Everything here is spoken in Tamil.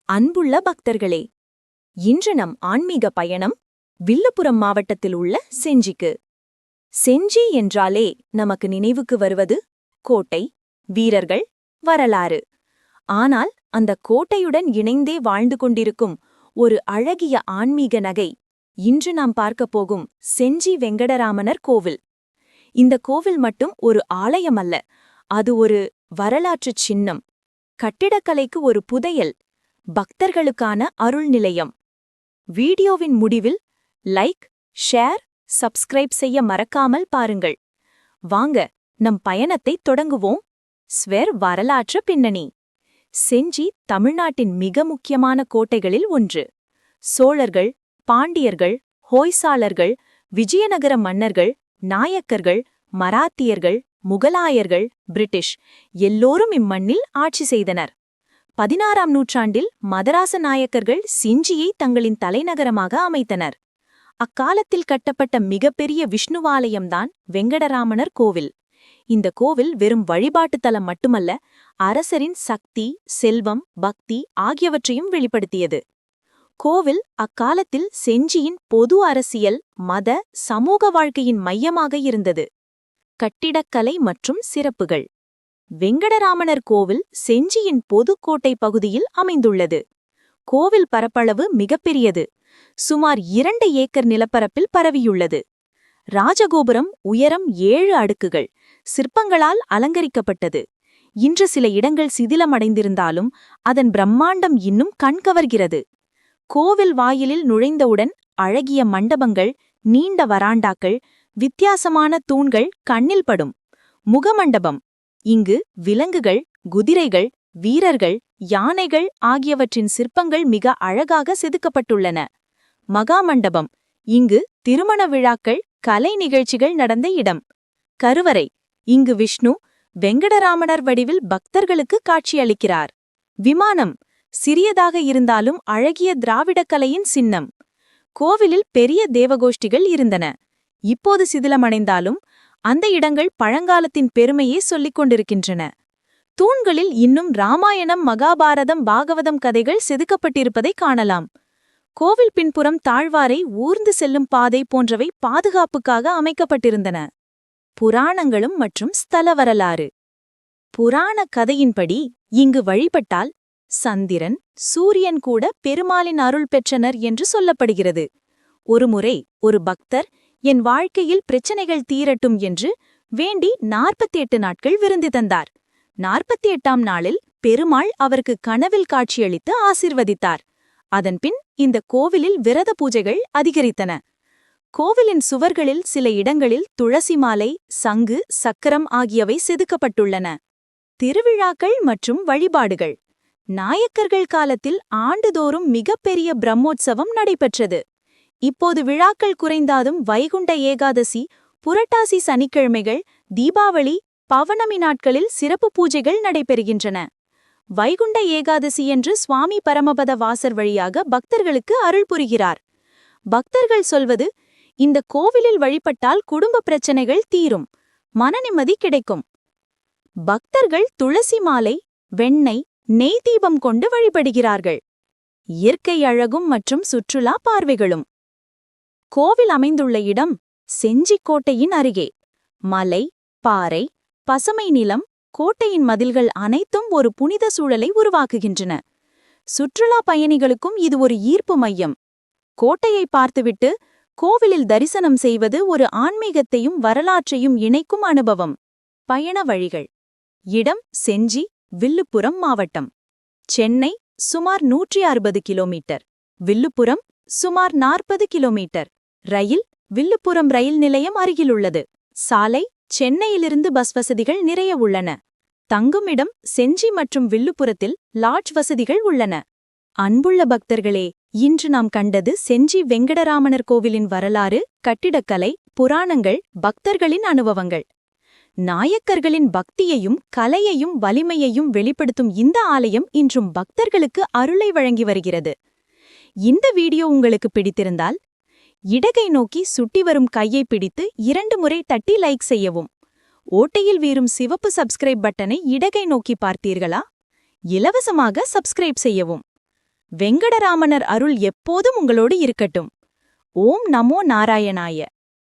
அன்புள்ள பக்தர்களே, இன்று நம் ஆன்மீக பயணம் வில்லுப்புரம் மாவட்டத்தில் உள்ள செஞ்சிக்கு. செஞ்சி என்றாலே நமக்கு நினைவுக்கு வருவது கோட்டை, வீரர்கள், வரலாறு. ஆனால் அந்த கோட்டையுடன் இணைந்தே வாழ்ந்து கொண்டிருக்கும் ஒரு அழகிய ஆன்மீக நகை இன்று நாம் பார்க்கப் போகும் செஞ்சி வெங்கடராமனர் கோவில். இந்த கோவில் மட்டும் ஒரு ஆலயம் அல்ல, அது ஒரு வரலாற்றுச் சின்னம், கட்டிடக்கலைக்கு ஒரு புதையல், பக்தர்களுக்கான அருள் நிலையம். வீடியோவின் முடிவில் லைக், ஷேர், சப்ஸ்கிரைப் செய்ய மறக்காமல் பாருங்கள். வாங்க நம் பயணத்தை தொடங்குவோம். வரலாற்று பின்னணி. செஞ்சி தமிழ்நாட்டின் மிக முக்கியமான கோட்டைகளில் ஒன்று. சோழர்கள், பாண்டியர்கள், ஹோய்சாளர்கள், விஜயநகர மன்னர்கள், நாயக்கர்கள், மராத்தியர்கள், முகலாயர்கள், பிரிட்டிஷ் எல்லோரும் இம்மண்ணில் ஆட்சி செய்தனர். 16ஆம் நூற்றாண்டில் மதராச நாயக்கர்கள் செஞ்சியை தங்களின் தலைநகரமாக அமைத்தனர். அக்காலத்தில் கட்டப்பட்ட மிகப்பெரிய விஷ்ணுவாலயம்தான் வெங்கடராமனர் கோவில். இந்த கோவில் வெறும் வழிபாட்டுத் தலம் மட்டுமல்ல, அரசரின் சக்தி, செல்வம், பக்தி ஆகியவற்றையும் வெளிப்படுத்தியது. கோவில் அக்காலத்தில் செஞ்சியின் பொது அரசியல், மத, சமூக வாழ்க்கையின் மையமாக இருந்தது. கட்டிடக்கலை மற்றும் சிறப்புகள். வெங்கடராமனர் கோவில் செஞ்சியின் பொதுக்கோட்டை பகுதியில் அமைந்துள்ளது. கோவில் பரப்பளவு மிகப்பெரியது, சுமார் 2 ஏக்கர் நிலப்பரப்பில் பரவியுள்ளது. ராஜகோபுரம் உயரம் 7 அடுக்குகள், சிற்பங்களால் அலங்கரிக்கப்பட்டது. இன்று சில இடங்கள் சிதிலமடைந்திருந்தாலும் அதன் பிரம்மாண்டம் இன்னும் கண்கவர்கிறது. கோவில் வாயிலில் நுழைந்தவுடன் அழகிய மண்டபங்கள், நீண்ட வராண்டாக்கள், வித்தியாசமான தூண்கள் கண்ணில் படும். முகமண்டபம். இங்கு விலங்குகள், குதிரைகள், வீரர்கள், யானைகள் ஆகியவற்றின் சிற்பங்கள் மிக அழகாக செதுக்கப்பட்டுள்ளன. மகாமண்டபம். இங்கு திருமண விழாக்கள், கலை நிகழ்ச்சிகள் நடந்த இடம். கருவறை. இங்கு விஷ்ணு வெங்கடராமனர் வடிவில் பக்தர்களுக்கு காட்சியளிக்கிறார். விமானம். சிறியதாக இருந்தாலும் அழகிய திராவிடக் கலையின் சின்னம். கோவிலில் பெரிய தேவகோஷ்டிகள் இருந்தன. இப்போது சிதிலமடைந்தாலும் அந்த இடங்கள் பழங்காலத்தின் பெருமையே சொல்லிக் கொண்டிருக்கின்றன. தூண்களில் இன்னும் ராமாயணம், மகாபாரதம், பாகவதம் கதைகள் செதுக்கப்பட்டிருப்பதை காணலாம். கோவில் பின்புறம் தாழ்வாரை, ஊர்ந்து செல்லும் பாதை போன்றவை பாதுகாப்புக்காக அமைக்கப்பட்டிருந்தன. புராணங்களும் மற்றும் ஸ்தல வரலாறு. புராண கதையின்படி இங்கு வழிபட்டால் சந்திரன், சூரியன் கூட பெருமாளின் அருள் பெற்றனர் என்று சொல்லப்படுகிறது. ஒருமுறை ஒரு பக்தர் என் வாழ்க்கையில் பிரச்சனைகள் தீரட்டும் என்று வேண்டி 48 நாட்கள் விருந்து தந்தார். 48ஆம் நாளில் பெருமாள் அவருக்கு கனவில் காட்சியளித்து ஆசிர்வதித்தார். அதன்பின் இந்த கோவிலில் விரத பூஜைகள் அதிகரித்தன. கோவிலின் சுவர்களில் சில இடங்களில் துளசி மாலை, சங்கு, சக்கரம் ஆகியவை செதுக்கப்பட்டுள்ளன. திருவிழாக்கள் மற்றும் வழிபாடுகள். நாயக்கர்கள் காலத்தில் ஆண்டுதோறும் மிகப்பெரிய பிரம்மோற்சவம் நடைபெற்றது. இப்போது விழாக்கள் குறைந்தாலும் வைகுண்ட ஏகாதசி, புரட்டாசி சனிக்கிழமைகள், தீபாவளி, பௌர்ணமி நாட்களில் சிறப்பு பூஜைகள் நடைபெறுகின்றன. வைகுண்ட ஏகாதசி என்று சுவாமி பரமபத வாசர் வழியாக பக்தர்களுக்கு அருள் புரிகிறார். பக்தர்கள் சொல்வது, இந்த கோவிலில் வழிபட்டால் குடும்ப பிரச்சனைகள் தீரும், மனநிம்மதி கிடைக்கும். பக்தர்கள் துளசி மாலை, வெண்ணெய், நெய் தீபம் கொண்டு வழிபடுகிறார்கள். இயற்கை அழகும் மற்றும் சுற்றுலா பார்வைகளும். கோவில் அமைந்துள்ள இடம் செஞ்சி கோட்டையின் அருகே. மலை, பாறை, பசுமை நிலம், கோட்டையின் மதில்கள் அனைத்தும் ஒரு புனித சூழலை உருவாக்குகின்றன. சுற்றுலா பயணிகளுக்கும் இது ஒரு ஈர்ப்பு மையம். கோட்டையை பார்த்துவிட்டு கோவிலில் தரிசனம் செய்வது ஒரு ஆன்மீகத்தையும் வரலாற்றையும் இணைக்கும் அனுபவம். பயண வழிகள். இடம் செஞ்சி, வில்லுப்புரம் மாவட்டம். சென்னை சுமார் 160 கிலோமீட்டர், வில்லுப்புரம் சுமார் 40 கிலோமீட்டர். ரயில். வில்லுப்புரம் ரயில் நிலையம் அருகிலுள்ளது. சாலை. சென்னையிலிருந்து பஸ் வசதிகள் நிறைய உள்ளன. தங்குமிடம் செஞ்சி மற்றும் வில்லுப்புரத்தில் லாட்ஜ் வசதிகள் உள்ளன. அன்புள்ள பக்தர்களே, இன்று நாம் கண்டது செஞ்சி வெங்கடராமனர் கோவிலின் வரலாறு, கட்டிடக்கலை, புராணங்கள், பக்தர்களின் அனுபவங்கள். நாயக்கர்களின் பக்தியையும் கலையையும் வலிமையையும் வெளிப்படுத்தும் இந்த ஆலயம் இன்றும் பக்தர்களுக்கு அருளை வழங்கி வருகிறது. இந்த வீடியோ உங்களுக்கு பிடித்திருந்தால் இடகை நோக்கி சுட்டி வரும் கையை பிடித்து 2 முறை தட்டி லைக் செய்யவும். ஓட்டையில் வீறும் சிவப்பு சப்ஸ்கிரைப் பட்டனை இடகை நோக்கி பார்த்தீர்களா? இலவசமாக சப்ஸ்கிரைப் செய்யவும். வெங்கடராமனர் அருள் எப்போதும் உங்களோடு இருக்கட்டும். ஓம் நமோ நாராயணாய.